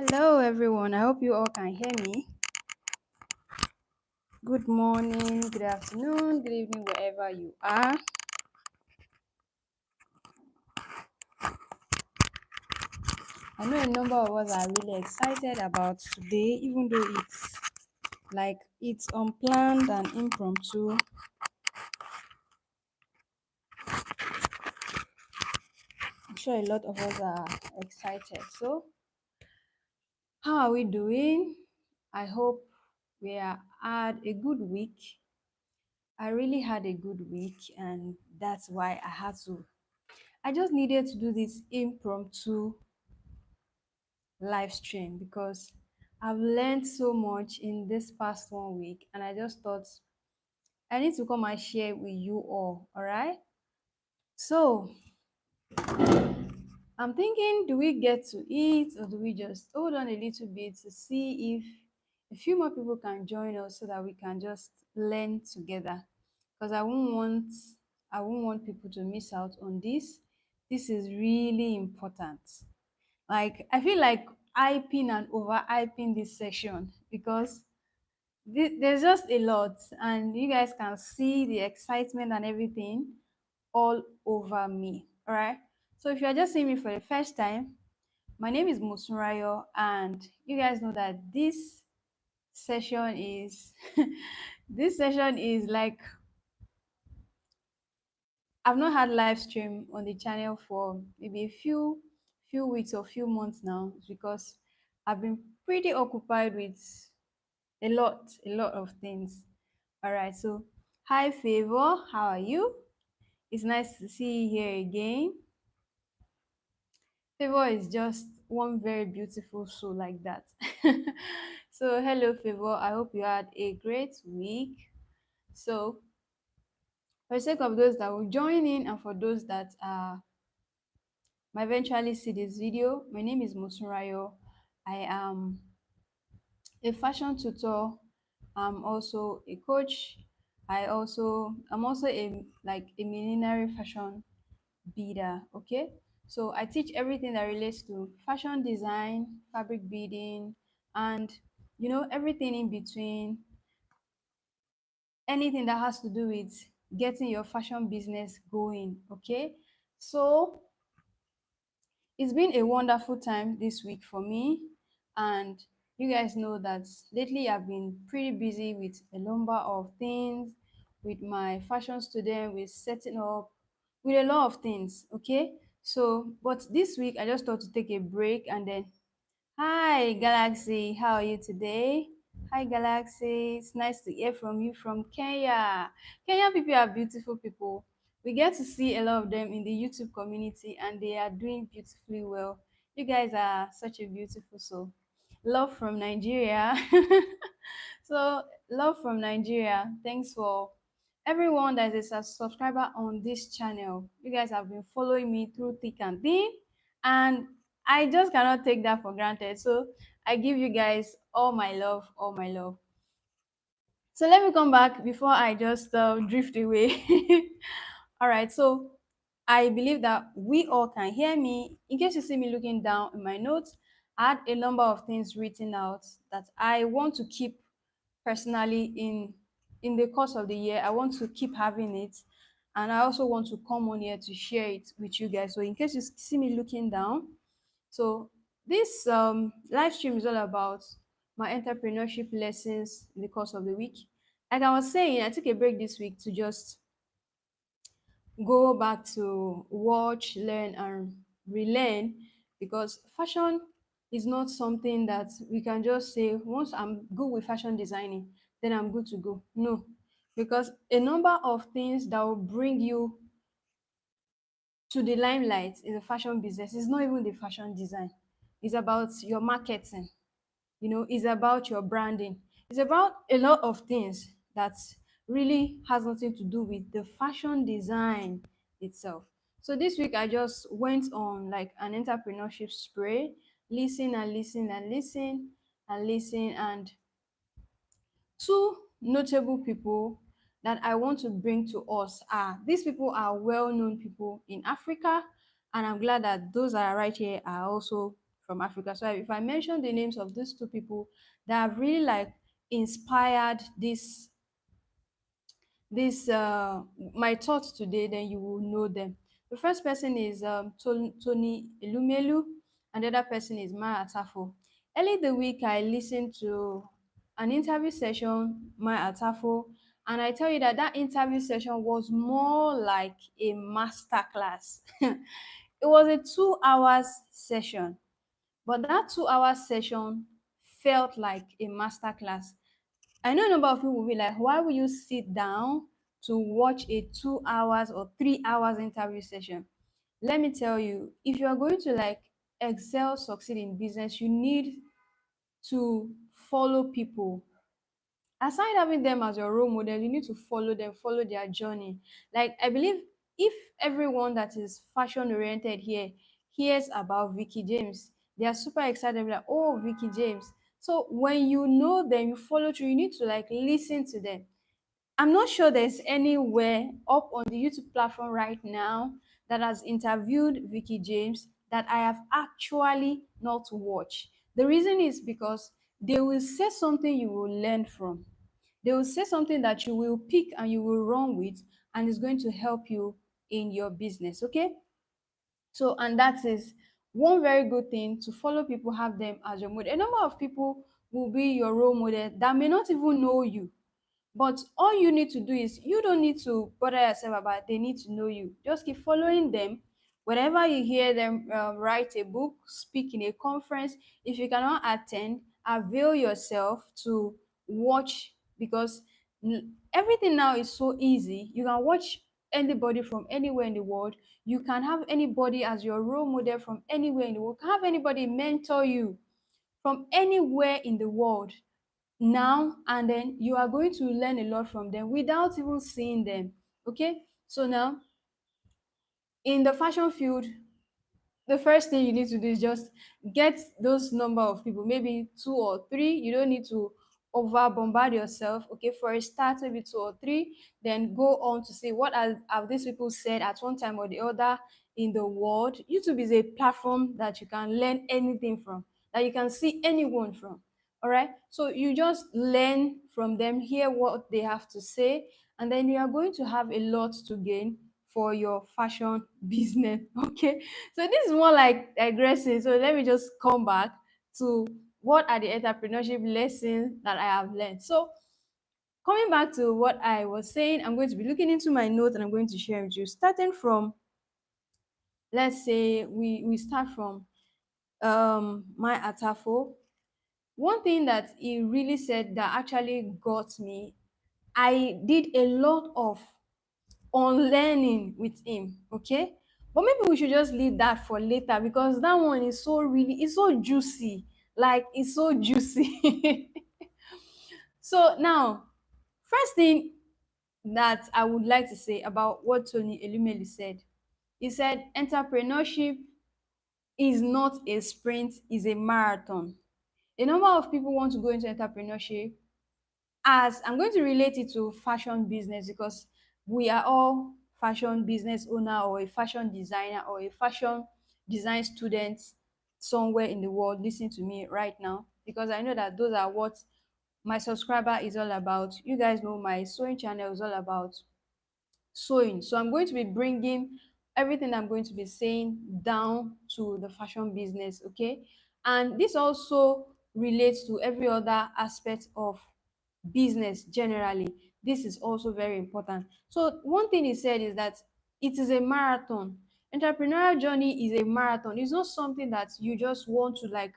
Hello, everyone. I hope you all can hear me. Good morning, good afternoon, good evening, wherever you are. I know a number of us are really excited about today, even though it's unplanned and impromptu. I'm sure a lot of us are excited. So, how are we doing? I hope we are had a good week. I really had a good week, and that's why I just needed to do this impromptu live stream because I've learned so much in this past 1 week, and I just thought I need to come and share with you all right? So I'm thinking, do we get to eat or do we just hold on a little bit to see if a few more people can join us so that we can just learn together? Because I won't want people to miss out on this. This is really important. Like I feel like hyping and over hyping this session because there's just a lot, and you guys can see the excitement and everything all over me. All right. So if you're just seeing me for the first time, my name is Motunrayo, and you guys know that this session is this session is like I've not had live stream on the channel for maybe a few weeks or few months now. It's because I've been pretty occupied with a lot of things. All right, so hi Favor, how are you? It's nice to see you here again. Favor is just one very beautiful soul like that. So hello Favor, I hope you had a great week. So for the sake of those that will join in and for those that might eventually see this video, my name is Motunrayo. I am a fashion tutor. I'm also a coach. I'm also a millenary fashion beader. Okay, so I teach everything that relates to fashion design, fabric beading, and everything in between. Anything that has to do with getting your fashion business going. Okay, so it's been a wonderful time this week for me, and you guys know that lately I've been pretty busy with a number of things, with my fashion student, with setting up, with a lot of things. Okay, so but this week I just thought to take a break and then hi, Galaxy. How are you today? Hi, Galaxy. It's nice to hear from you from Kenya. Kenyan people are beautiful people. We get to see a lot of them in the YouTube community, and they are doing beautifully well. You guys are such a beautiful soul. Love from Nigeria. So, love from Nigeria. Thanks for everyone that is a subscriber on this channel. You guys have been following me through thick and thin, and I just cannot take that for granted. So I give you guys all my love, all my love. So let me come back before I just drift away. All right. So I believe that we all can hear me. In case you see me looking down in my notes, I had a number of things written out that I want to keep personally in the course of the year. I want to keep having it, and I also want to come on here to share it with you guys. So in case you see me looking down, so this live stream is all about my entrepreneurship lessons in the course of the week. Like I was saying, I took a break this week to just go back to watch, learn, and relearn, because fashion is not something that we can just say once I'm good with fashion designing, then I'm good to go. No, because a number of things that will bring you to the limelight in the fashion business is not even the fashion design. It's about your marketing, it's about your branding. It's about a lot of things that really has nothing to do with the fashion design itself. So this week I just went on like an entrepreneurship spray, listen and listen and listen and listen, and two notable people that I want to bring to us are these people well known people in Africa, and I'm glad that those that are right here are also from Africa. So if I mention the names of these two people that have really like inspired this my thoughts today, then you will know them. The first person is Tony Elumelu, and the other person is Maya Atafo. Early the week, I listened to an interview session, Maya Atafo, and I tell you that that interview session was more like a master class. It was a 2 hours session, but that 2 hours session felt like a master class. I know a number of people will be like, why will you sit down to watch a 2 hours or 3 hours interview session? Let me tell you, if you are going to like excel, succeed in business, you need to follow people. Aside having them as your role model, you need to follow them, follow their journey. Like, I believe if everyone that is fashion oriented here hears about Vicky James, they are super excited, like, oh, Vicky James. So when you know them, you follow through, you need to like listen to them. I'm not sure there's anywhere up on the YouTube platform right now that has interviewed Vicky James that I have actually not watched. The reason is because they will say something you will learn from. They will say something that you will pick and you will run with, and it's going to help you in your business. Okay? So, and that is one very good thing to follow people, have them as your model. A number of people will be your role model that may not even know you, but all you need to do is you don't need to bother yourself about they need to know you. Just keep following them. Whenever you hear them write a book, speak in a conference, if you cannot attend, avail yourself to watch, because everything now is so easy. You can watch anybody from anywhere in the world. You can have anybody as your role model from anywhere in the world. You can have anybody mentor you from anywhere in the world now, and then you are going to learn a lot from them without even seeing them. Okay, so now in the fashion field, the first thing you need to do is just get those number of people, maybe 2 or 3. You don't need to over bombard yourself. Okay, for a start, maybe 2 or 3, then go on to see what have these people said at one time or the other in the world. YouTube is a platform that you can learn anything from, that you can see anyone from. All right, so you just learn from them, hear what they have to say, and then you are going to have a lot to gain for your fashion business. Okay, so this is more like digressing. So let me just come back to what are the entrepreneurship lessons that I have learned. So coming back to what I was saying, I'm going to be looking into my notes and I'm going to share with you. Starting from, let's say we start from my Atafo. One thing that he really said that actually got me, I did a lot of unlearning with him. Okay, but maybe we should just leave that for later, because that one is so really, it's so juicy, like it's so juicy. So now, first thing that I would like to say about what Tony Elumelu said, he said entrepreneurship is not a sprint, is a marathon. A number of people want to go into entrepreneurship, as I'm going to relate it to fashion business, because we are all fashion business owner or a fashion designer or a fashion design student somewhere in the world listening to me right now, because I know that those are what my subscriber is all about. You guys know my sewing channel is all about sewing. So I'm going to be bringing everything I'm going to be saying down to the fashion business, okay? And this also relates to every other aspect of business generally. This is also very important. So one thing he said is that it is a marathon. Entrepreneurial journey is a marathon. It's not something that you just want to like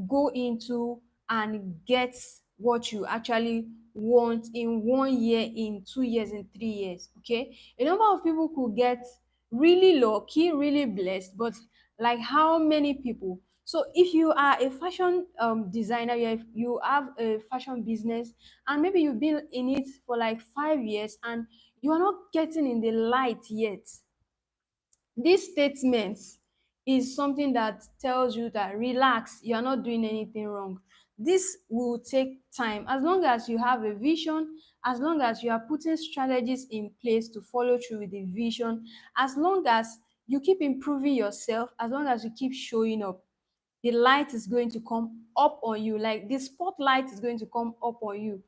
go into and get what you actually want in 1 year, in 2 years, in 3 years. Okay, a number of people could get really lucky, really blessed, but like how many people? So if you are a fashion designer, you have a fashion business, and maybe you've been in it for like 5 years and you are not getting in the light yet, this statement is something that tells you that relax, you are not doing anything wrong. This will take time. As long as you have a vision, as long as you are putting strategies in place to follow through with the vision, as long as you keep improving yourself, as long as you keep showing up, the light is going to come up on you, like the spotlight is going to come up on you.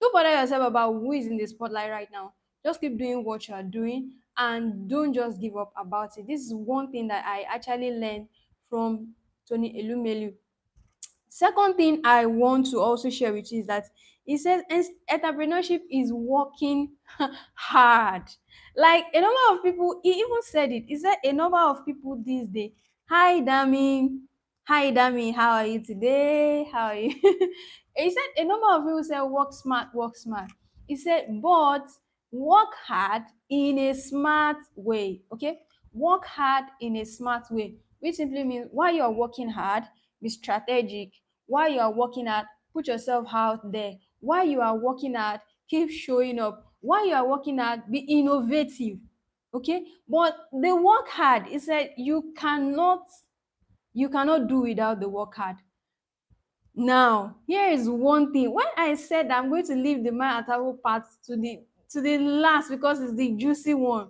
Don't bother yourself about who is in the spotlight right now. Just keep doing what you are doing and don't just give up about it. This is one thing that I actually learned from Tony Elumelu. Second thing I want to also share with you is that he says entrepreneurship is working hard. Like a number of people, he even said it. He said a number of people these days, hi Dami, hi Dami, how are you today? How are you? He said a number of people say work smart, work smart. He said, but work hard in a smart way. Okay? Work hard in a smart way, which simply means while you're working hard, be strategic. While you are working hard, put yourself out there. While you are working hard, keep showing up. While you are working hard, be innovative. Okay? But the work hard is that you cannot do without the work hard. Now, here is one thing. When I said I'm going to leave the my atavo part to the last because it's the juicy one,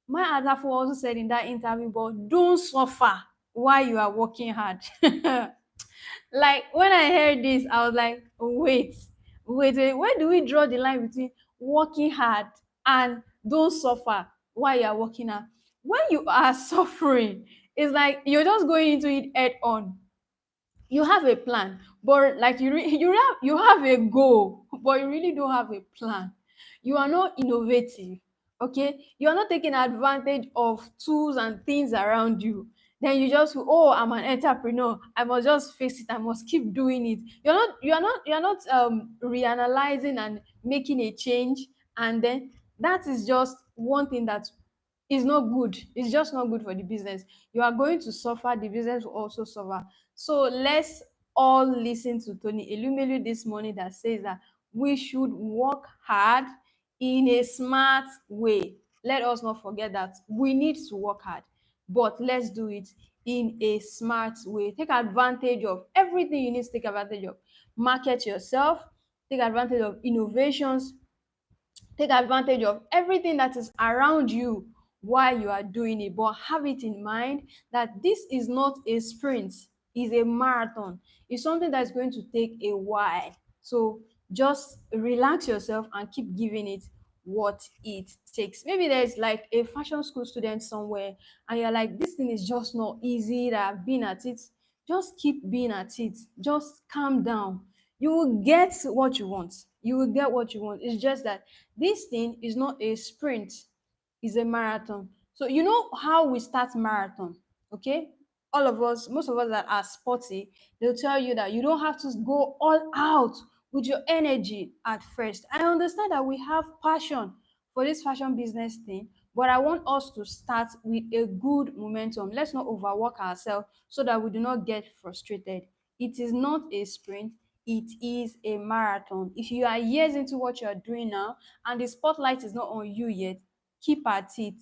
my atavo also said in that interview, but don't suffer while you are working hard. Like when I heard this, I was like, wait, where do we draw the line between working hard and don't suffer while you are working hard? When you are suffering, it's like you're just going into it head on. You have a plan, but like you have a goal, but you really don't have a plan. You are not innovative. Okay, you are not taking advantage of tools and things around you. Then you just feel, oh, I'm an entrepreneur, I must just face it, I must keep doing it. You're not reanalyzing and making a change. And then that is just one thing that is not good. It's just not good for the business. You are going to suffer, the business will also suffer. So let's all listen to Tony Elumelu this morning that says that we should work hard in a smart way. Let us not forget that we need to work hard, but let's do it in a smart way. Take advantage of everything you need to take advantage of. Market yourself, take advantage of innovations, take advantage of everything that is around you while you are doing it. But have it in mind that this is not a sprint, it's a marathon. It's something that's going to take a while. So just relax yourself and keep giving it what it takes. Maybe there's like a fashion school student somewhere and you're like, this thing is just not easy that I've been at it. Just keep being at it. Just calm down. You will get what you want. You will get what you want. It's just that this thing is not a sprint, it's a marathon. So you know how we start marathon, okay? All of us, most of us that are sporty, they'll tell you that you don't have to go all out with your energy at first. I understand that we have passion for this fashion business thing, but I want us to start with a good momentum. Let's not overwork ourselves so that we do not get frustrated. It is not a sprint, it is a marathon. If you are years into what you are doing now and the spotlight is not on you yet, keep at it.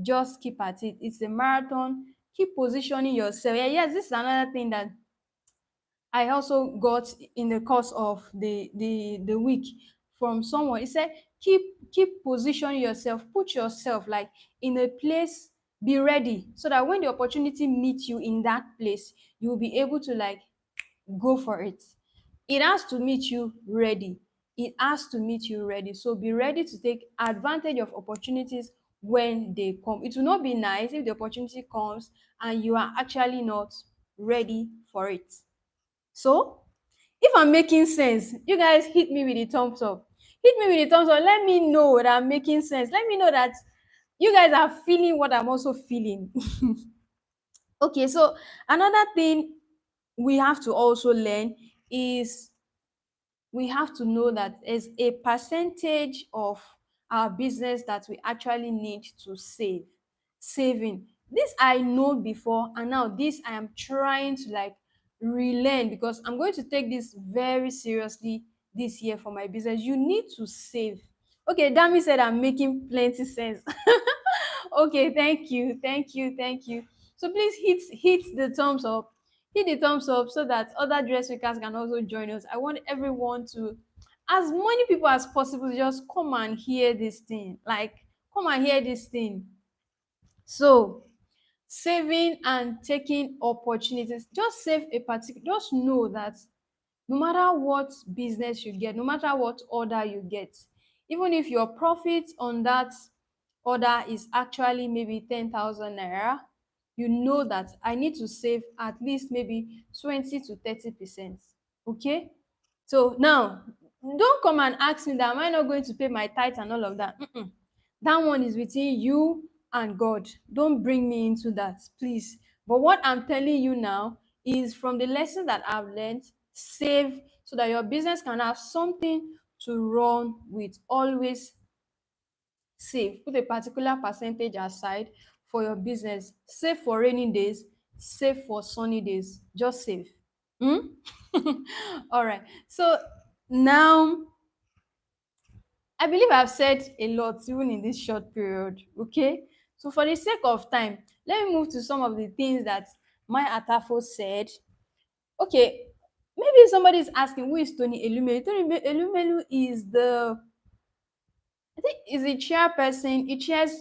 Just keep at it. It's a marathon. Keep positioning yourself. Yeah, yes, this is another thing that I also got in the course of the week from someone. He said, keep positioning yourself, put yourself like in a place, be ready so that when the opportunity meets you in that place, you'll be able to like go for it. It has to meet you ready. It has to meet you ready. So be ready to take advantage of opportunities when they come. It will not be nice if the opportunity comes and you are actually not ready for it. So if I'm making sense, you guys hit me with the thumbs up. Hit me with the thumbs up. Let me know that I'm making sense. Let me know that you guys are feeling what I'm also feeling. Okay, so another thing we have to also learn is we have to know that there's a percentage of our business that we actually need to save. Saving. This I know before, and now this I am trying to like relearn because I'm going to take this very seriously this year for my business. You need to save. Okay, Dami said I'm making plenty sense. Okay, thank you. So please hit the thumbs up, hit the thumbs up so that other dress makers can also join us. I want everyone to, as many people as possible, just come and hear this thing. Like, come and hear this thing. So saving and taking opportunities. Just save a particular, just know that no matter what business you get, no matter what order you get, even if your profit on that order is actually maybe 10,000 naira, you know that I need to save at least maybe 20 to 30%. Okay? So now, don't come and ask me that am I not going to pay my tithe and all of that. Mm-mm. That one is between you and God. Don't bring me into that, please. But what I'm telling you now is from the lessons that I've learned, save so that your business can have something to run with. Always save. Put a particular percentage aside for your business. Save for rainy days, save for sunny days. Just save. Hmm? All right. So now I believe I've said a lot even in this short period. Okay. So for the sake of time, let me move to some of the things that my Atafo said. Okay, maybe somebody is asking who is Tony Elumelu. Tony Elumelu is the, I think is the chairperson. He chairs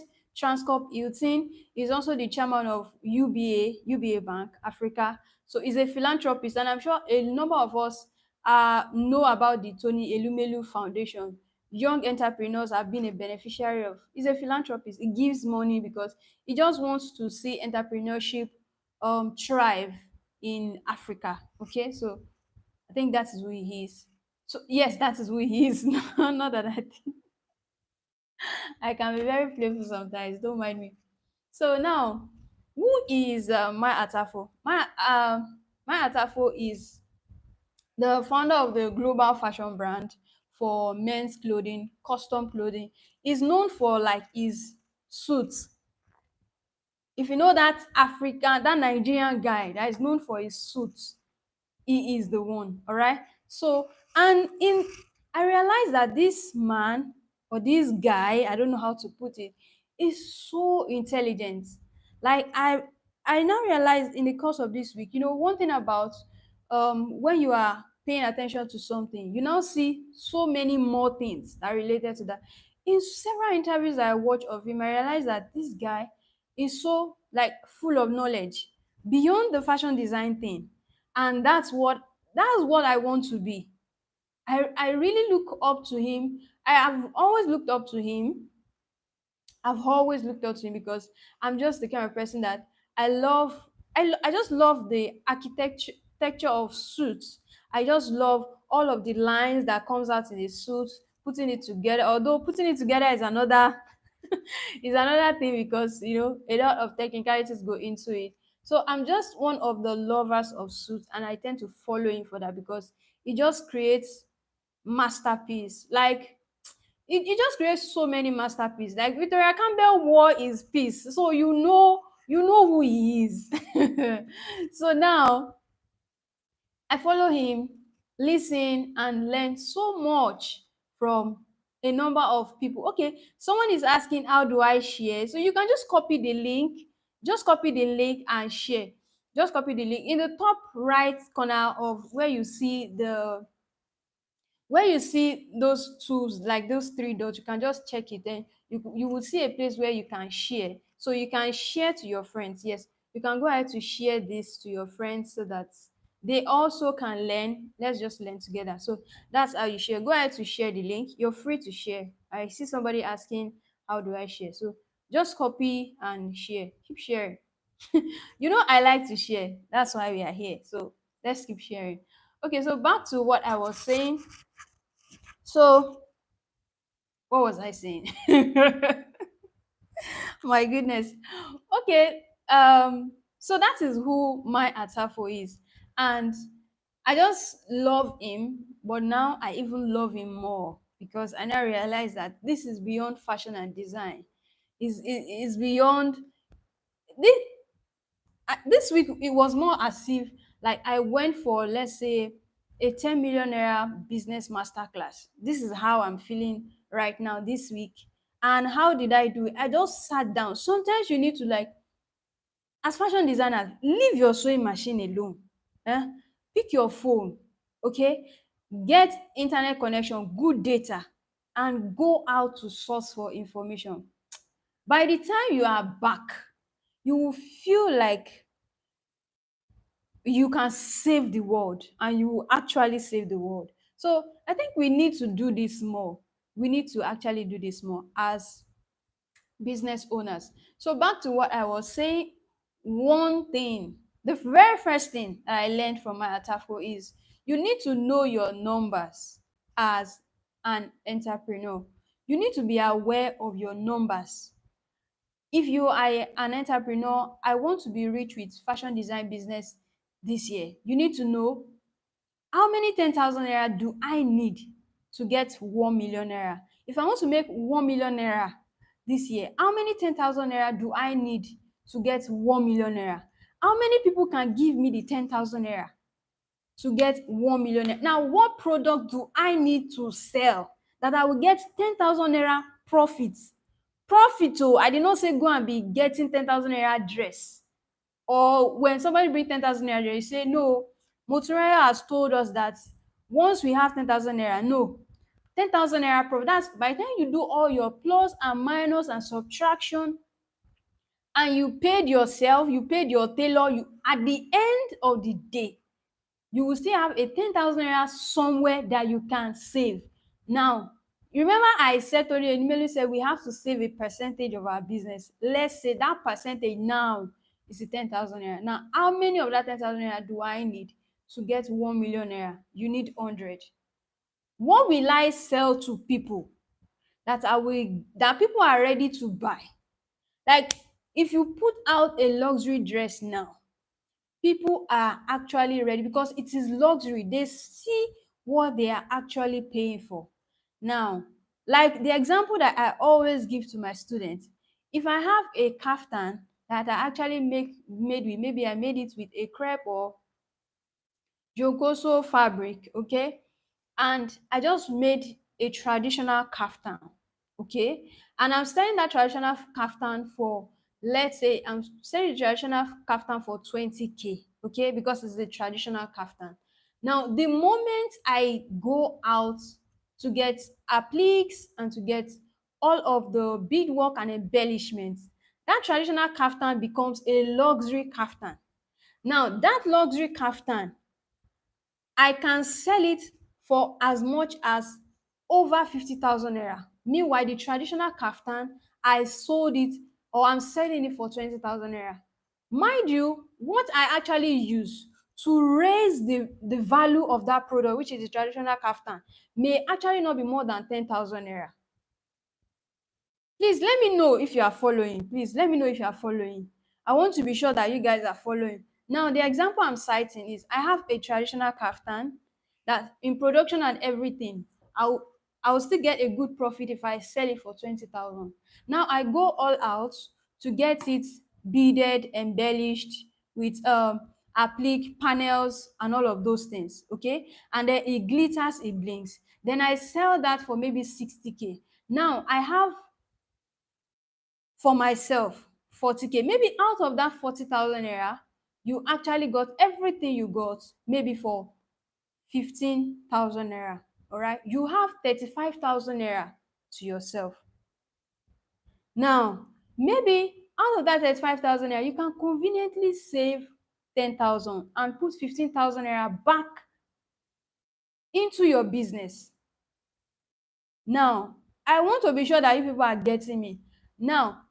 Transcorp Hilton. He's also the chairman of UBA Bank Africa. So he's a philanthropist, and I'm sure a number of us know about the Tony Elumelu Foundation. Young entrepreneurs have been a beneficiary of. He's a philanthropist. He gives money because he just wants to see entrepreneurship thrive in Africa. Okay, so I think that is who he is. So yes, that is who he is. Not that I think. I can be very playful sometimes. Don't mind me. So now, who is my Atafo? My Atafo is the founder of the global fashion brand for men's clothing, custom clothing. He's known for like his suits. If you know that African, that Nigerian guy that is known for his suits, he is the one. All right. So, and in, I realized that this man or this guy, I don't know how to put it, is so intelligent. Like I now realized in the course of this week, one thing about when you are paying attention to something, you now see so many more things that are related to that. In several interviews that I watch of him, I realized that this guy is so like full of knowledge beyond the fashion design thing, and that's what I want to be. I really look up to him. I have always looked up to him. I've always looked up to him because I'm just the kind of person that I just love the architecture of suits. I just love all of the lines that comes out in the suit, putting it together. Although putting it together is another is another thing because a lot of technicalities go into it. So I'm just one of the lovers of suits, and I tend to follow him for that because it just creates masterpiece. Like it just creates so many masterpieces. Like Victoria Campbell wore his piece, so you know who he is. So now I follow him, listen, and learn so much from a number of people. Okay, someone is asking how do I share? So you can just copy the link, and share. Just copy the link in the top right corner of where you see those tools, like those three dots. You can just check it, then you will see a place where you can share. So you can share to your friends. Yes, you can go ahead to share this to your friends so that they also can learn. Let's just learn together. So that's how you share. Go ahead to share the link. You're free to share. I see somebody asking how do I share. So just copy and share. Keep sharing. I like to share. That's why we are here. So let's keep sharing. Okay, so back to what I was saying. So what was I saying? My goodness. Okay. So that is who my Atafo is. And I just love him, but now I even love him more because I now realize that this is beyond fashion and design. Is beyond this. This week it was more as if like I went for, let's say, a 10 million naira business masterclass. This is how I'm feeling right now this week. And how did I do it? I just sat down. Sometimes you need to, like, as fashion designers, leave your sewing machine alone. eh? Pick your phone, okay, get internet connection, good data, and go out to source for information. By the time you are back, you will feel like you can save the world, and you will actually save the world. So I think we need to do this more. We need to actually do this more as business owners. So back to what I was saying, one thing, the very first thing that I learned from my Atafo is you need to know your numbers as an entrepreneur. You need to be aware of your numbers. If you are an entrepreneur, I want to be rich with fashion design business this year. You need to know how many 10,000 naira do I need to get 1 million naira. If I want to make 1 million naira this year, how many 10,000 naira do I need to get 1 million naira? How many people can give me the 10,000 naira to get 1 million naira? Now, what product do I need to sell that I will get 10,000 naira profit? Profit, oh, I did not say go and be getting 10,000 naira dress. Or when somebody bring 10,000 naira, you say, no, Motunrayo has told us that once we have 10,000 naira, no, 10,000 naira profit. That's by the time you do all your plus and minus and subtraction, and you paid yourself, you paid your tailor, you at the end of the day, you will still have a 10,000 naira somewhere that you can save. Now, you remember I said to you, Emily said we have to save a percentage of our business. Let's say that percentage now is the 10,000 naira. Now, how many of that 10,000 naira do I need to get 1 million naira? You need 100. What will I sell to people that people are ready to buy? Like, if you put out a luxury dress now, people are actually ready because it is luxury. They see what they are actually paying for. Now, like the example that I always give to my students, if I have a kaftan that I actually made with, maybe I made it with a crepe or Jogoso fabric, okay? And I just made a traditional kaftan, okay? And I'm selling that traditional kaftan for, let's say, I'm selling the traditional kaftan for 20K, okay? Because it's a traditional kaftan. Now, the moment I go out to get appliques and to get all of the beadwork and embellishments, that traditional kaftan becomes a luxury kaftan. Now, that luxury kaftan, I can sell it for as much as over 50,000 naira. Meanwhile, the traditional kaftan, I sold it or I'm selling it for 20,000 naira. Mind you, what I actually use to raise the value of that product, which is the traditional kaftan, may actually not be more than 10,000 naira. Please let me know if you are following. Please let me know if you are following. I want to be sure that you guys are following. Now, the example I'm citing is I have a traditional kaftan that in production and everything, I'll I'll still get a good profit if I sell it for 20,000. Now I go all out to get it beaded, embellished with applique panels and all of those things. Okay, and then it glitters, it blinks. Then I sell that for maybe 60K. Now I have for myself 40K. Maybe out of that 40,000 naira, you actually got everything you got maybe for 15,000 naira. All right, you have 35,000 naira to yourself. Now, maybe out of that 35,000 naira, you can conveniently save 10,000 and put 15,000 naira back into your business. Now, I want to be sure that you people are getting me. Now,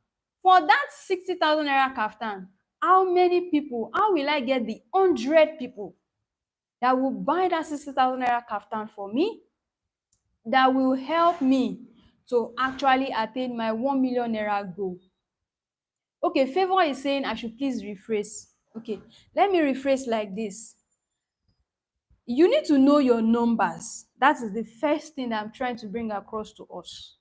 for that 60,000 naira kaftan, how many people, how will I get the 100 people that will buy that 60,000 naira kaftan for me, that will help me to actually attain my 1 million naira goal? Okay, Favor is saying I should please rephrase. Okay, let me rephrase like this. You need to know your numbers. That is the first thing that I'm trying to bring across to us.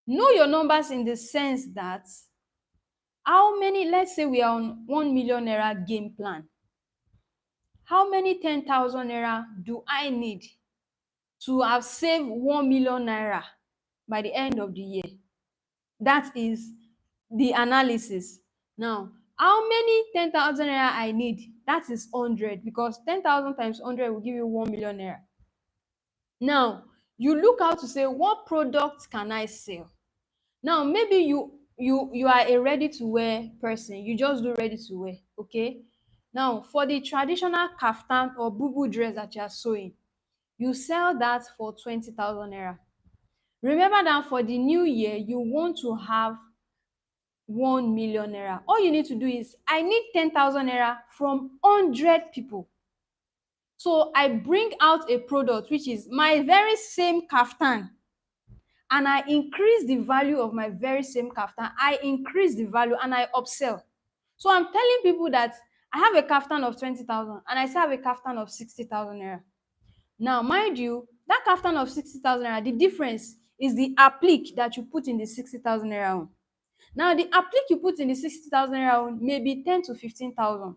Know your numbers in the sense that how many, let's say we are on 1 million naira game plan. How many 10,000 naira do I need to have saved 1 million naira by the end of the year? That is the analysis. Now, how many 10,000 naira I need? That is 100, because 10,000 times 100 will give you 1 million naira. Now, you look out to say, what products can I sell? Now, maybe you are a ready to wear person, you just do ready to wear, okay? Now for the traditional kaftan or bubu dress that you are sewing, you sell that for 20,000 naira. Remember that for the new year you want to have 1 million naira. All you need to do is, I need 10,000 naira from 100 people. So I bring out a product which is my very same kaftan, and I increase the value of my very same kaftan. I increase the value and I upsell. So I'm telling people that I have a kaftan of 20,000 and I still have a kaftan of 60,000 naira. Now, mind you, that kaftan of 60,000 naira, the difference is the applique that you put in the 60,000 naira one. Now, the applique you put in the 60,000 naira one may be 10 to 15,000,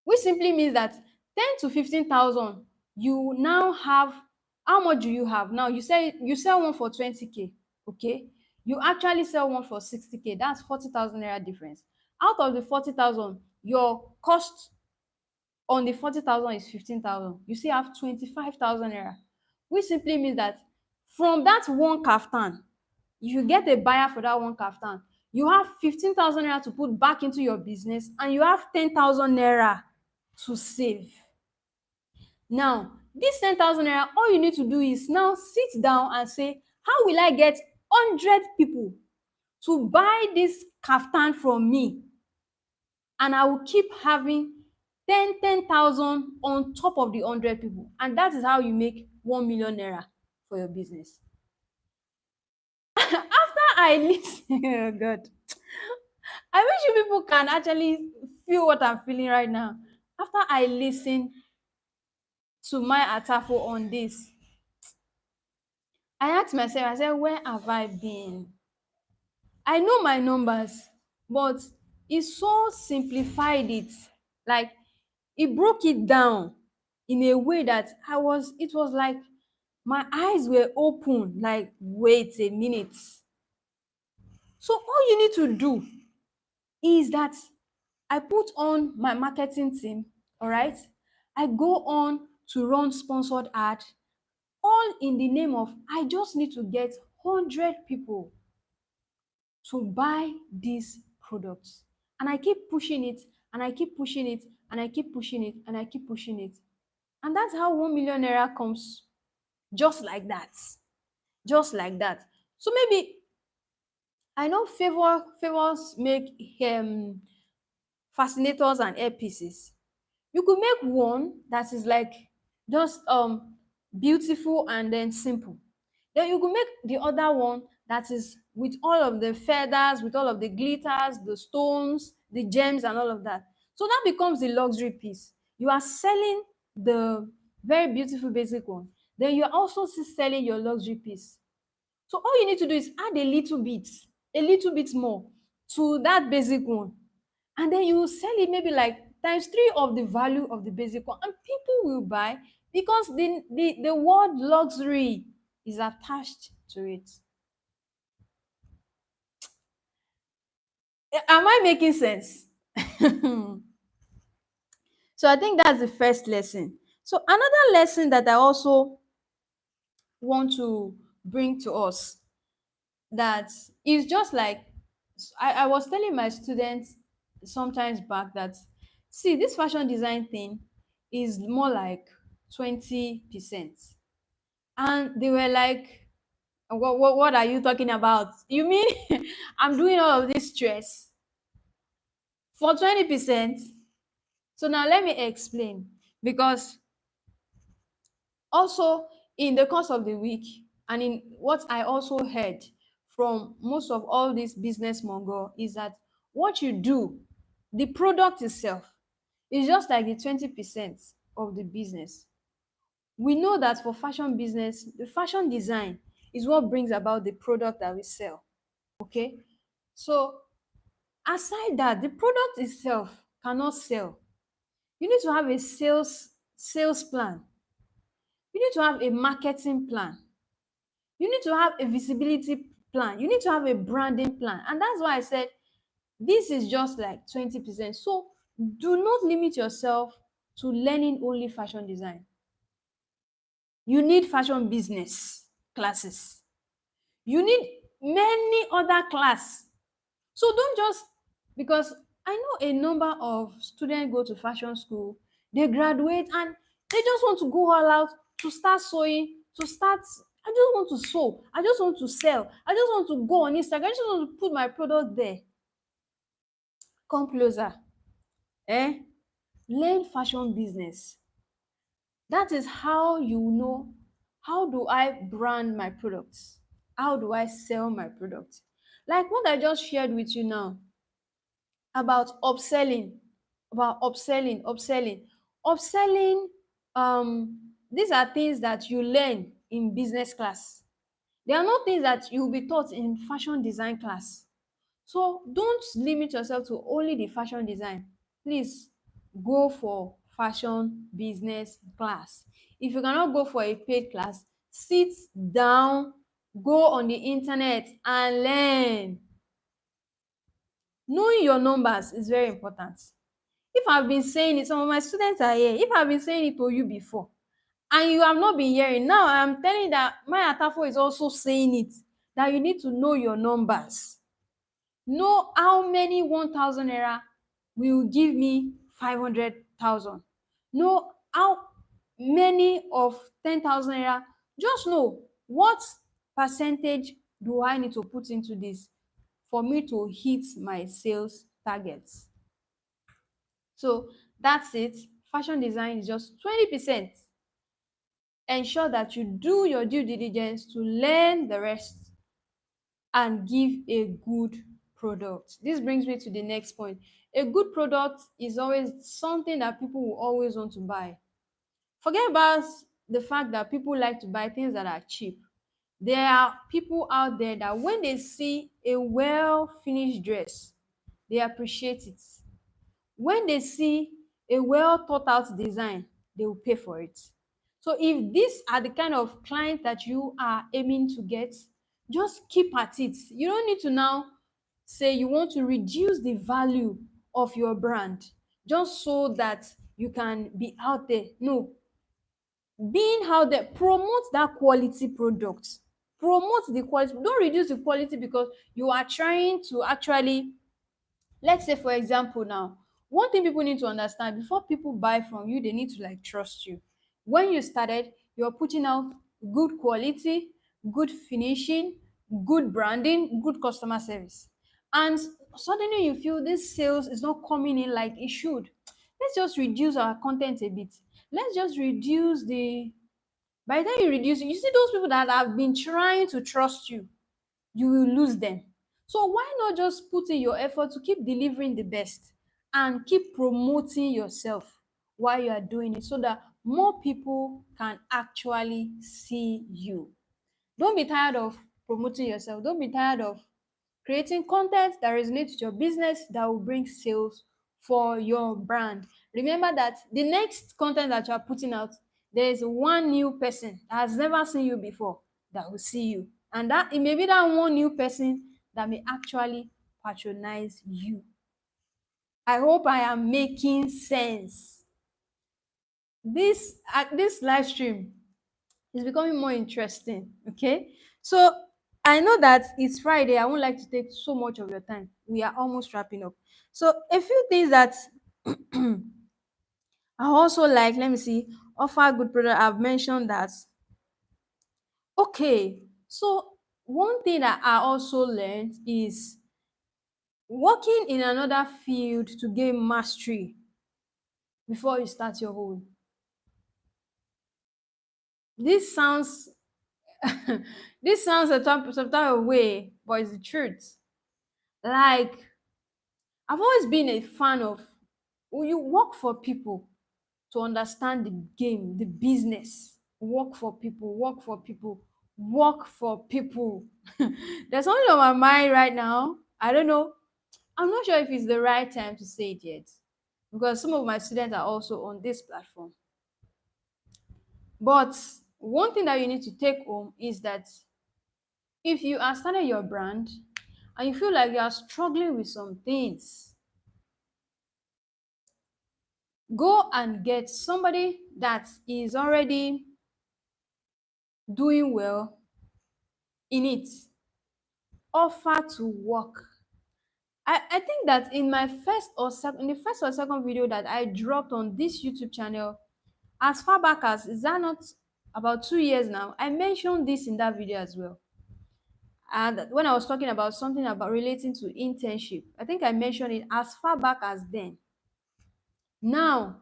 which simply means that 10 to 15,000, you now have, how much do you have? Now, you sell one for 20K, okay? You actually sell one for 60K. That's 40,000 naira difference. Out of the 40,000, your cost on the 40,000 is 15,000. You still have 25,000 naira, which simply means that from that one kaftan, if you get a buyer for that one kaftan, you have 15,000 naira to put back into your business and you have 10,000 naira to save. Now, this 10,000 naira, all you need to do is now sit down and say, how will I get 100 people to buy this kaftan from me? And I will keep having 10,000 on top of the 100 people. And that is how you make 1 million naira for your business. After I listen, oh God, I wish you people can actually feel what I'm feeling right now. After I listen to my atafo on this, I asked myself, I said, where have I been? I know my numbers, but it so simplified it. Like, it broke it down in a way that it was like my eyes were open. Like, wait a minute. So all you need to do is that I put on my marketing team, all right? I go on to run sponsored ad, all in the name of, I just need to get 100 people to buy these products. And I keep pushing it, and I keep pushing it, and I keep pushing it, and I keep pushing it. And that's how 1 million naira comes, just like that. Just like that. So maybe, I know favors make fascinators and earpieces. You could make one that is like just beautiful and then simple. Then you could make the other one that is with all of the feathers, with all of the glitters, the stones, the gems, and all of that. So that becomes the luxury piece. You are selling the very beautiful basic one. Then you are also still selling your luxury piece. So all you need to do is add a little bit more to that basic one. And then you will sell it maybe like times three of the value of the basic one. And people will buy because the word luxury is attached to it. Am I making sense? So I think that's the first lesson. So another lesson that I also want to bring to us, that is just like, I was telling my students sometimes back that, see, this fashion design thing is more like 20%. And they were like, what are you talking about? You mean I'm doing all of this stress for 20%? So now let me explain. Because also, in the course of the week, and in what I also heard from most of all these business mongo, is that what you do, the product itself, is just like the 20% of the business. We know that for fashion business, the fashion design is what brings about the product that we sell. Okay? So aside that, the product itself cannot sell. You need to have a sales plan. You need to have a marketing plan. You need to have a visibility plan. You need to have a branding plan. And that's why I said this is just like 20%. So do not limit yourself to learning only fashion design. You need fashion business classes. You need many other class. So don't just, because I know a number of students go to fashion school, they graduate and they just want to go all out to start sewing, to start. I just want to sew. I just want to sell. I just want to go on Instagram. I just want to put my product there. Come closer. Eh? Learn fashion business. That is how you know, how do I brand my products? How do I sell my products? Like what I just shared with you now about upselling, upselling. These are things that you learn in business class. They are not things that you will be taught in fashion design class. So don't limit yourself to only the fashion design. Please go for fashion business class. If you cannot go for a paid class, sit down, go on the internet and learn. Knowing your numbers is very important. If I've been saying it, some of my students are here. If I've been saying it to you before and you have not been hearing, now I'm telling you that my Atafo is also saying it, that you need to know your numbers. Know how many 1,000 naira will give me 500,000. Know how many of 10,000 naira. Just know what percentage do I need to put into this for me to hit my sales targets. So that's it. Fashion design is just 20%. Ensure that you do your due diligence to learn the rest and give a good product. This brings me to the next point. A good product is always something that people will always want to buy. Forget about the fact that people like to buy things that are cheap. There are people out there that when they see a well finished dress, they appreciate it. When they see a well thought out design, they will pay for it. So if these are the kind of clients that you are aiming to get, just keep at it. You don't need to now say you want to reduce the value of your brand just so that you can be out there. No, being out there, promote that quality product. Promote the quality. Don't reduce the quality because you are trying to actually, let's say for example now, one thing people need to understand: before people buy from you, they need to like trust you. When you started, you're putting out good quality, good finishing, good branding, good customer service, and suddenly you feel this sales is not coming in like it should. Let's just reduce our content a bit. Let's just reduce the, by the time you reduce it, you see those people that have been trying to trust you, you will lose them. So why not just put in your effort to keep delivering the best and keep promoting yourself while you are doing it so that more people can actually see you. Don't be tired of promoting yourself. Don't be tired of creating content that resonates with your business, that will bring sales for your brand. Remember that the next content that you are putting out, there is one new person that has never seen you before that will see you. And that it may be that one new person that may actually patronize you. I hope I am making sense. This live stream is becoming more interesting. Okay, so I know that it's Friday. I won't like to take so much of your time. We are almost wrapping up. So a few things that I also like, let me see, offer good product. I've mentioned that. Okay, so one thing that I also learned is working in another field to gain mastery before you start your own. This sounds this sounds some type of way, but it's the truth. Like, I've always been a fan of, when you work for people to understand the game, the business. Work for people, work for people, work for people. There's something on my mind right now. I don't know. I'm not sure if it's the right time to say it yet because some of my students are also on this platform. But one thing that you need to take home is that if you are starting your brand and you feel like you are struggling with some things, go and get somebody that is already doing well in it. offer to work. I think that in my in the first or second video that I dropped on this YouTube channel, as far back as, is that not about 2 years now, I mentioned this in that video as well. And when I was talking about something about relating to internship, I think I mentioned it as far back as then. Now,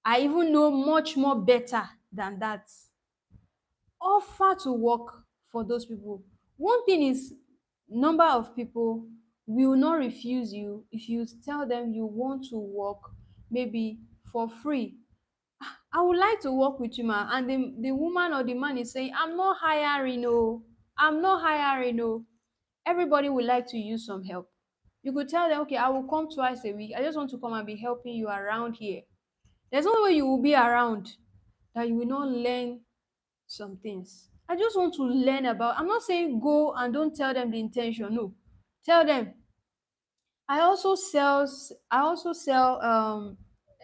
I even know much more better than that. Offer to work for those people. One thing is, number of people will not refuse you if you tell them you want to work maybe for free. I would like to work with you, man. And the woman or the man is saying, I'm not hiring, no. I'm not hiring, no. Everybody would like to use some help. You could tell them, okay, I will come twice a week. I just want to come and be helping you around here. There's no way you will be around that you will not learn some things. I just want to learn about. I'm not saying go and don't tell them the intention. No. Tell them. I also sell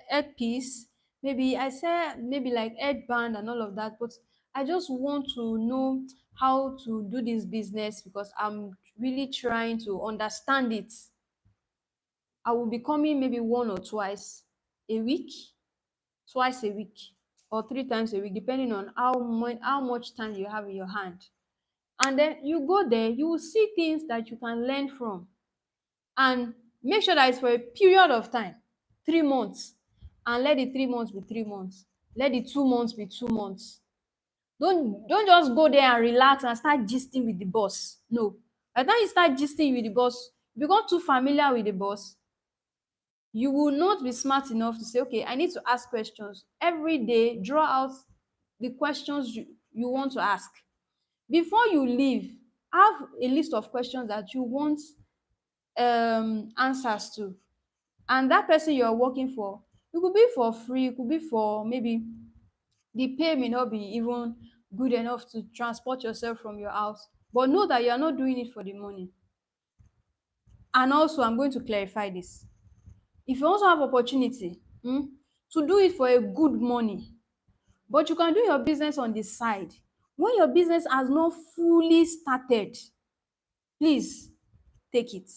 headpiece. Maybe I sell maybe like headband and all of that, but I just want to know how to do this business because I'm really trying to understand it. I will be coming maybe one or twice a week, twice a week, or 3 times a week, depending on how much time you have in your hand. And then you go there, you will see things that you can learn from. And make sure that it's for a period of time, 3 months. And let the 3 months be 3 months. Let the 2 months be 2 months. Don't just go there and relax and start gisting with the boss. No. By the time you start gisting with the boss, you become too familiar with the boss, you will not be smart enough to say, okay, I need to ask questions every day. Draw out the questions you want to ask before you leave. Have a list of questions that you want answers to. And that person you're working for, it could be for free, it could be for maybe the pay may not be even good enough to transport yourself from your house, but know that you are not doing it for the money. And also, I'm going to clarify this. If you also have opportunity to do it for a good money, but you can do your business on the side when your business has not fully started, please take it.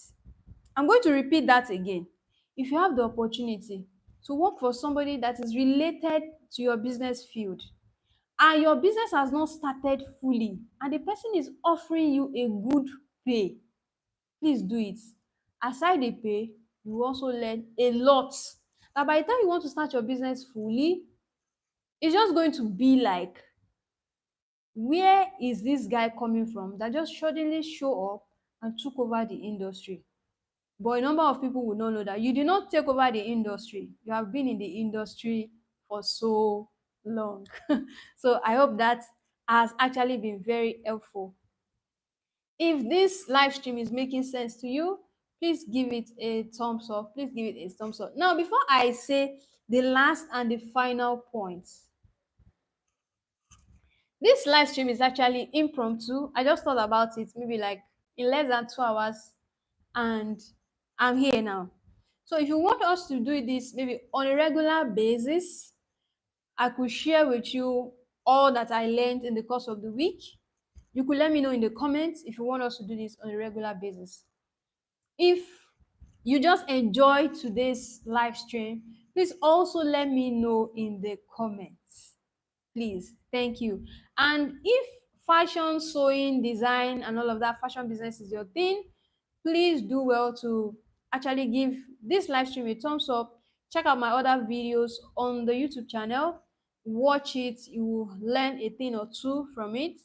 I'm going to repeat that again. If you have the opportunity to work for somebody that is related to your business field and your business has not started fully and the person is offering you a good pay, please do it. Aside the pay, you will also learn a lot. That by the time you want to start your business fully, it's just going to be like, where is this guy coming from that just suddenly show up and took over the industry? But a number of people will not know that you did not take over the industry. You have been in the industry for so long. So I hope that has actually been very helpful. If this live stream is making sense to you, please give it a thumbs up. Please give it a thumbs up. Now, before I say the last and the final point, this live stream is actually impromptu. I just thought about it maybe like in less than 2 hours, and I'm here now. So if you want us to do this maybe on a regular basis, I could share with you all that I learned in the course of the week. You could let me know in the comments if you want us to do this on a regular basis. If you just enjoyed today's live stream, please also let me know in the comments. Please, thank you. And if fashion, sewing, design, and all of that fashion business is your thing, please do well to actually give this live stream a thumbs up. Check out my other videos on the YouTube channel. Watch it, you will learn a thing or two from it.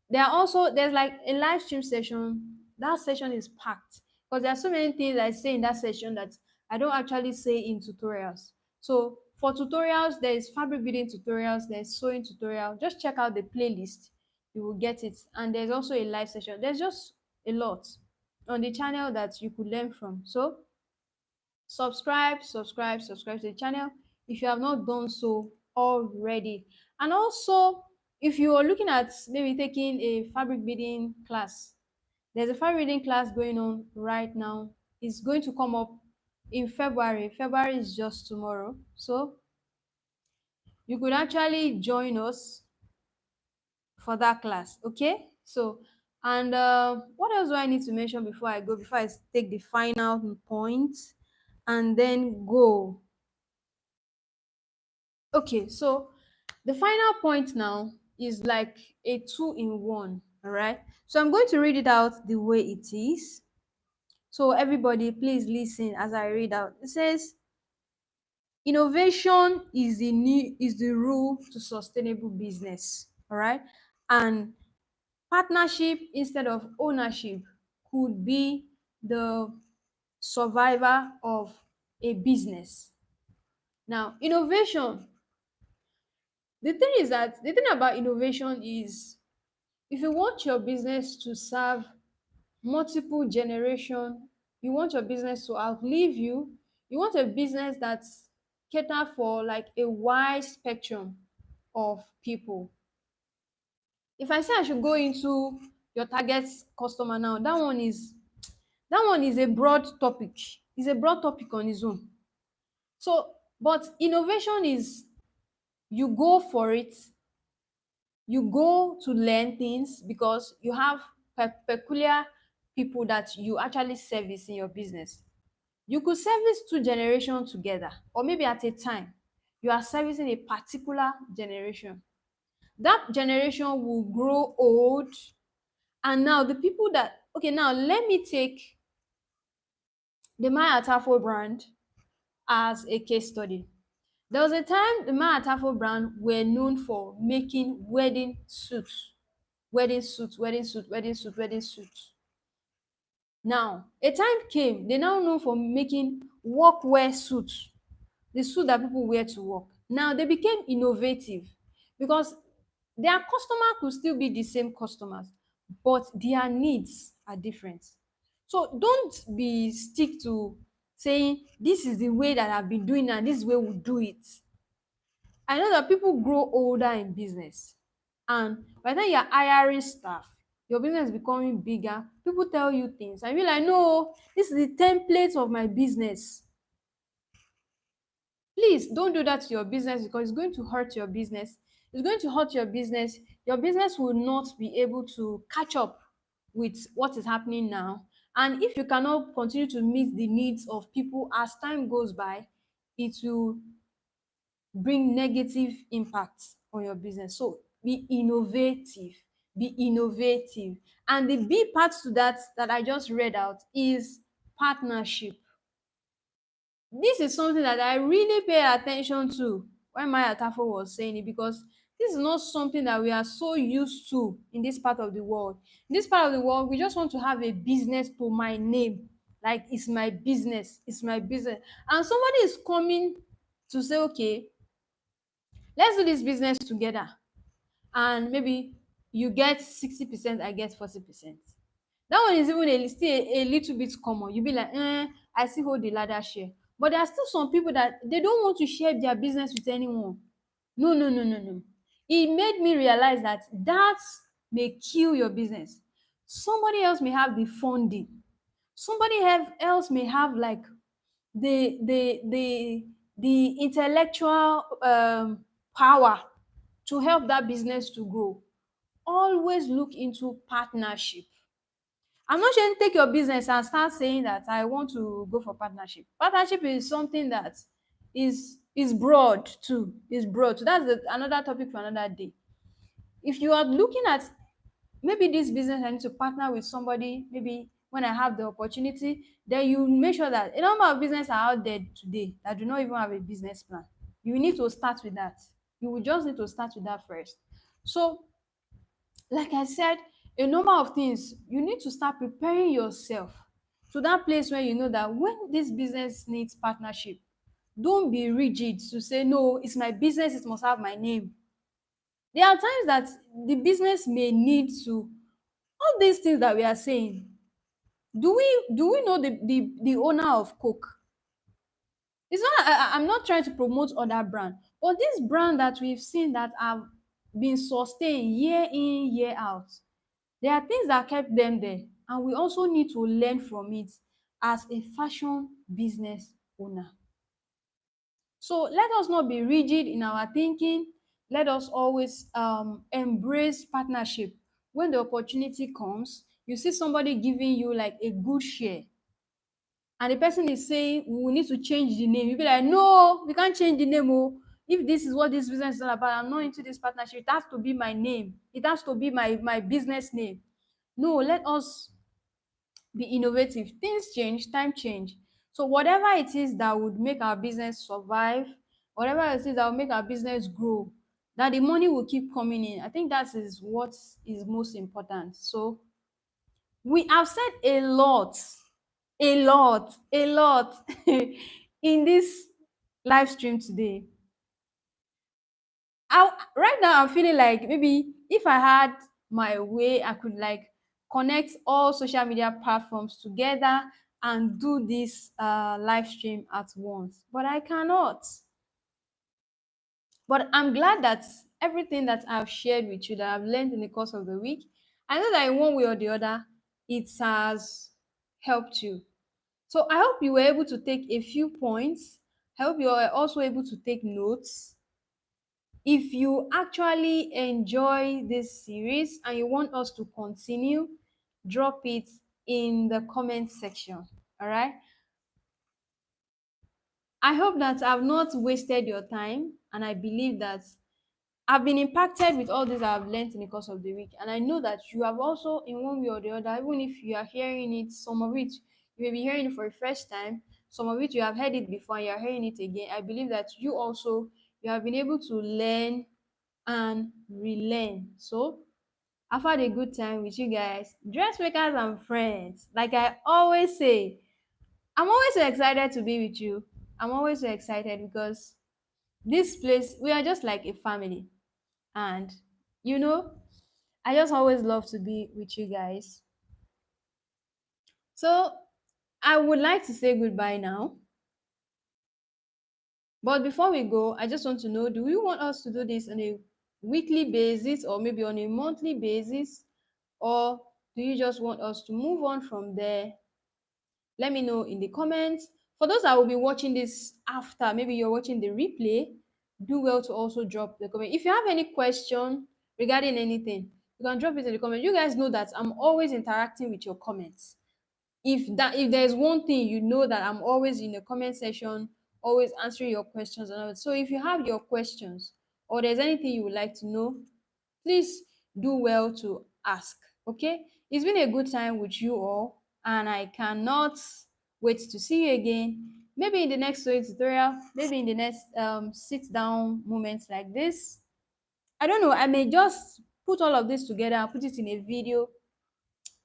There's like a live stream session. That session is packed because there are so many things I say in that session that I don't actually say in tutorials. So for tutorials, there is fabric beading tutorials, there's sewing tutorial. Just check out the playlist, you will get it. And there's also a live session. There's just a lot on the channel that you could learn from. So subscribe to the channel if you have not done so already. And also, if you are looking at maybe taking a fabric beading class, there's a fabric beading class going on right now. It's going to come up in February. February is just tomorrow, so you could actually join us for that class. Okay, so And what else do I need to mention before I go, before I take the final point and then go? Okay, so the final point now is like a two in one, all right? So I'm going to read it out the way it is. So everybody, please listen as I read out. It says, innovation is the rule to sustainable business, all right? And partnership instead of ownership could be the survivor of a business. Now, innovation, the thing about innovation is, if you want your business to serve multiple generation, you want your business to outlive you want a business that cater for like a wide spectrum of people. If I say I should go into your target customer now, that one is a broad topic. It's a broad topic on its own. So, but innovation is, you go for it, you go to learn things because you have peculiar people that you actually service in your business. You could service two generations together, or maybe at a time you are servicing a particular generation. That generation will grow old, and now the people that, okay, now let me take the Maya Tafo brand as a case study. There was a time the Maya Tafo brand were known for making wedding suits, wedding suits, wedding suit, wedding suit, wedding suits. Now, a time came, they now known for making workwear suits, the suit that people wear to work. Now they became innovative because their customer could still be the same customers, but their needs are different. So don't be stick to saying this is the way that I've been doing and this is the way we do it. I know that people grow older in business, and by the time you're hiring staff, your business is becoming bigger. People tell you things, and you're like, no, this is the template of my business. Please don't do that to your business because it's going to hurt your business. It's going to hurt your business. Your business will not be able to catch up with what is happening now. And if you cannot continue to meet the needs of people as time goes by, it will bring negative impacts on your business. So be innovative. Be innovative. And the B part to that I just read out is partnership. This is something that I really pay attention to when Maya Tafo was saying it, because this is not something that we are so used to in this part of the world. In this part of the world, we just want to have a business to my name. Like, it's my business, it's my business. And somebody is coming to say, okay, let's do this business together. And maybe you get 60%, I get 40%. That one is even still a little bit common. You be like, I still hold the ladder share. But there are still some people that they don't want to share their business with anyone. No, no, no, no, no. It made me realize that that may kill your business. Somebody else may have the funding. Else may have like the the the the intellectual power to help that business to grow. Always look into partnership. I'm not saying take your business and start saying that I want to go for partnership. Partnership is something that is broad too. Is broad. So that's another topic for another day. If you are looking at, maybe this business I need to partner with somebody, maybe when I have the opportunity, then you make sure that a number of businesses are out there today that do not even have a business plan. You need to start with that. You will just need to start with that first. So like I said, a number of things, you need to start preparing yourself to that place where you know that when this business needs partnership, don't be rigid to say no, it's my business, it must have my name. There are times that the business may need to, all these things that we are saying, do we know the owner of Coke? It's not, I'm not trying to promote other brand, but this brand that we've seen that have been sustained year in year out, there are things that kept them there, and we also need to learn from it as a fashion business owner. So let us not be rigid in our thinking. Let us always embrace partnership when the opportunity comes, you see somebody giving you like a good share, and the person is saying we will need to change the name, you be like, no, we can't change the name. Oh, if this is what this business is all about, I'm not into this partnership. It has to be my name. It has to be my business name. No, let us be innovative. Things change, time change. So whatever it is that would make our business survive, whatever it is that will make our business grow, that the money will keep coming in. I think that is what is most important. So we have said a lot in this live stream today. Right now I'm feeling like maybe if I had my way, I could like connect all social media platforms together and do this live stream at once, but I cannot. But I'm glad that everything that I've shared with you, that I've learned in the course of the week, I know that in one way or the other it has helped you. So I hope you were able to take a few points. I hope you are also able to take notes. If you actually enjoy this series and you want us to continue, drop it in the comment section. All right. I hope that I've not wasted your time, and I believe that I've been impacted with all this I've learned in the course of the week. And I know that you have also, in one way or the other, even if you are hearing it, some of it you may be hearing it for the first time, some of it you have heard it before and you're hearing it again. I believe that you also you have been able to learn and relearn. So I've had a good time with you guys, dressmakers and friends. Like I always say, I'm always so excited to be with you. I'm always so excited because this place, we are just like a family. And you know, I just always love to be with you guys. So I would like to say goodbye now. But before we go, I just want to know, do you want us to do this on a weekly basis or maybe on a monthly basis? Or do you just want us to move on from there? Let me know in the comments. For those that will be watching this after, maybe you're watching the replay, do well to also drop the comment. If you have any question regarding anything, you can drop it in the comment. You guys know that I'm always interacting with your comments. If there's one thing, you know that I'm always in the comment section, always answering your questions and all that. So if you have your questions or there's anything you would like to know, please do well to ask. Okay, it's been a good time with you all, and I cannot wait to see you again, maybe in the next tutorial, maybe in the next sit down moments like this. I don't know, I may just put all of this together and put it in a video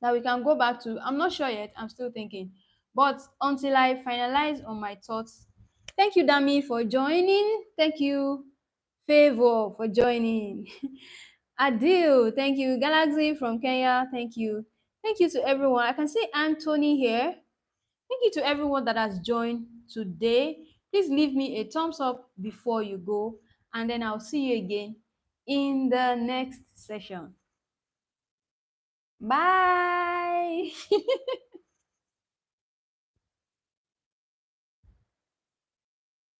that we can go back to. I'm not sure yet, I'm still thinking. But until I finalize on my thoughts, thank you, Dami, for joining. Thank you, Favor, for joining. Adil, thank you. Galaxy from Kenya, thank you. Thank you to everyone. I can see Anthony here. Thank you to everyone that has joined today. Please leave me a thumbs up before you go, and then I'll see you again in the next session. Bye.